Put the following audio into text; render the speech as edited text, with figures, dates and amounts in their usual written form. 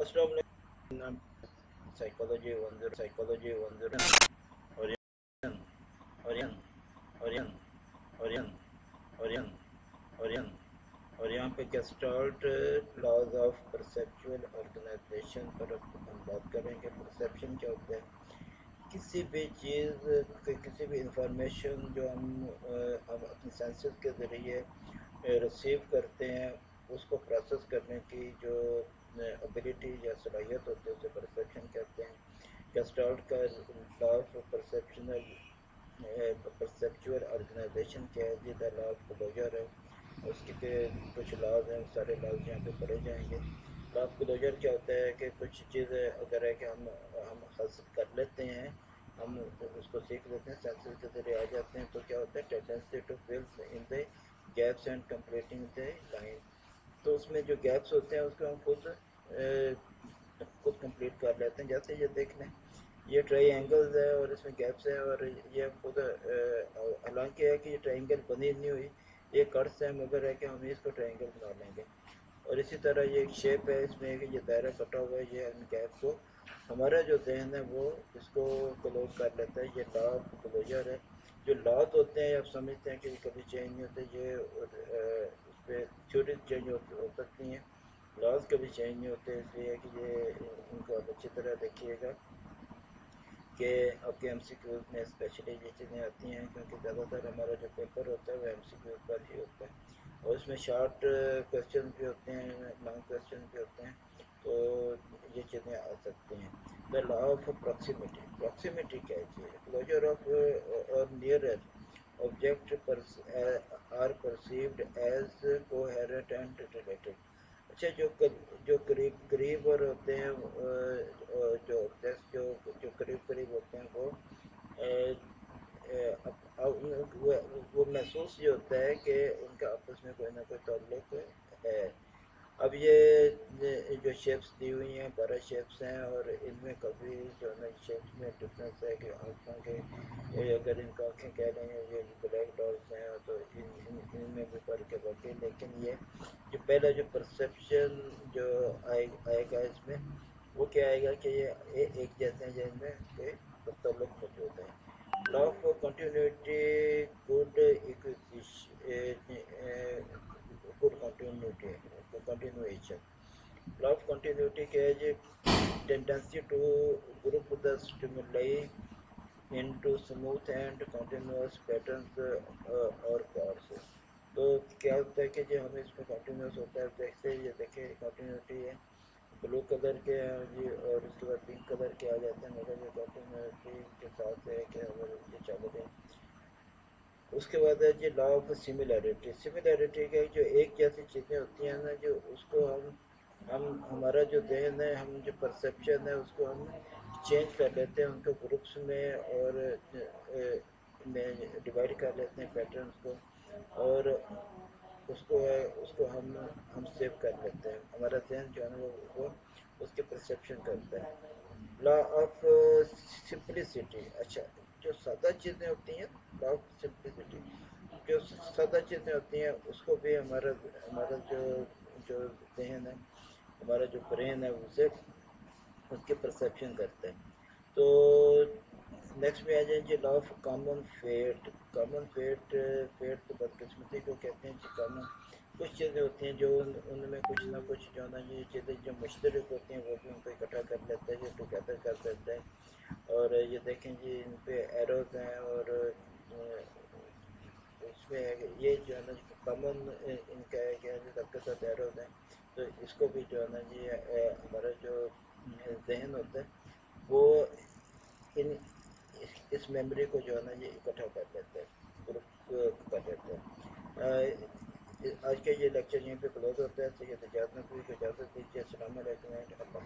अस्सलाम वालेकुम। साइकोलॉजी 10 ओरियन ओरियन ओरियन ओरियन ओरियन ओरियन और यहाँ पे Gestalt laws of perceptual organisation पर हम बात करेंगे। परसेप्शन क्या होता है? किसी भी चीज़, किसी भी इंफॉर्मेशन जो हम अपने सेंसेस के ज़रिए रिसीव करते हैं, उसको प्रोसेस करने की जो एबिलिटी या सलाहियत होती है उसे परसेप्शन कहते हैं। गेस्टाल्ट का लॉ ऑफ परसेप्चुअल ऑर्गेनाइजेशन क्या है? जी द लॉ ऑफ क्लोजर है। उसके कुछ लॉज हैं, सारे लॉज यहाँ पे पढ़े जाएंगे। लॉ ऑफ क्लोजर क्या होता है कि कुछ चीज़ें अगर है कि हम हासिल कर लेते हैं, हम उसको सीख लेते हैं, सेंसेस के ज़रिए आ जाते हैं, तो क्या होता है? Tendency to fill in the gaps and completing the line. तो उसमें जो गैप्स होते हैं उसको हम खुद कंप्लीट कर लेते हैं। जैसे ये देख लें, ये ट्रायंगल्स है और इसमें गैप्स है, और ये खुद हालांकि है कि ये ट्रायंगल बनी नहीं हुई, ये कर्स है, मगर है कि हम इसको ट्रायंगल बना लेंगे। और इसी तरह ये एक शेप है, इसमें कि ये दायरा कटा हुआ है, ये इन गैप को हमारा जो जहन है वो इसको क्लोज कर लेता है। ये लॉ ऑफ क्लोजर है। जो लॉज होते हैं आप समझते हैं कि कभी चेंज नहीं होते, ये इस पर थ्योरी चेंज हो सकती हैं, लॉज कभी चेंज नहीं होते। इसलिए कि ये इनको आप अच्छी तरह देखिएगा कि आपके एम सी क्यूज़ में स्पेशली ये चीज़ें आती हैं, क्योंकि ज़्यादातर हमारा जो पेपर होता है वो एम सी क्यूज़ पर ही होता है, और इसमें शॉर्ट क्वेश्चन भी होते हैं, लॉन्ग क्वेश्चन भी होते हैं, तो ये चीज़ें आ सकती हैं। The law of proximity, proximity क्या है? क्लोजर ऑफ और nearer object are perceived as coherent and related. अच्छा, जो करीब करीब और होते हैं, जो ऑब्जेक्ट्स जो करीब करीब होते हैं वो वो महसूस ये होता है कि उनका आपस में कोई ना कोई ताल्लुक है। अब ये जो शेप्स दी हुई हैं 12 शेप्स हैं, और इनमें कभी जो है ना शेप्स में डिफरेंस है कि आँखों के, अगर इनका आँखें कह रहे हैं ये ब्लैक डॉल्स हैं, तो इनमें भी फर्क है बाकी। लेकिन ये जो पहला जो परसेप्शन जो आएगा इसमें, वो क्या आएगा कि ये एक जैसे हैं, जिनमें कोई तल्लुक मौजूद है। Law of continuity, good good continuity, continuation. Law of continuity क्या है? जी tendency to group the stimuli into smooth and continuous patterns और parts। तो क्या होता है कि जो हमें इसमें कंटिन्यूस होता है, जैसे ये देखिए कंटिन्यूटी है, ब्लू कलर के हैं जी, और उसके बाद पिंक कलर के आ जाते हैं, मगर ये कंटिन्यूटी के साथ है कि अगर ये चल रहे हैं। उसके बाद है जी लॉ ऑफ सिमिलैरिटी। सिमिलैरिटी के जो एक जैसी चीज़ें होती हैं ना, जो उसको हम हमारा जो जहन है, हम जो परसेप्शन है उसको हम चेंज कर लेते हैं, उनको ग्रुप्स में और में डिवाइड कर लेते हैं पैटर्न्स को, और उसको हम सेव कर लेते हैं। हमारा जहन जो है ना वो उसके परसेप्शन करता है। Law of simplicity. अच्छा, जो सादा चीज़ें होती हैं, लॉ ऑफ सिंपलिसिटी, जो सादा चीज़ें होती हैं उसको भी हमारा हमारा जो जहन है, हमारा जो ब्रेन है उसे उसके परसेप्शन करते हैं। तो नेक्स्ट में आ जाएंगे law of common fate. Common fate तो बदकिस्मती को कहते हैं जी। कॉमन कुछ चीज़ें होती हैं जो उनमें कुछ ना कुछ जो ना, ये चीज़ें जो मुश्तरक होती हैं वो भी उनको इकट्ठा कर लेता है, जो टुगेदर कर देता है। और ये देखें जी, इन पे एरोज हैं, और इसमें ये जो है ना कॉमन इनका है कि सबके साथ एरोज हैं, तो इसको भी जो है ना जी हमारा जो जहन होता है वो इन इस मेमोरी को जो है ना ये इकट्ठा कर लेता है, ग्रुप कर लेता है। आज का ये लेक्चर यहीं पे क्लोज होता है। सैयद इजाज़त नबी को इजाज़त दीजिए। अस्सलाम वालेकुम।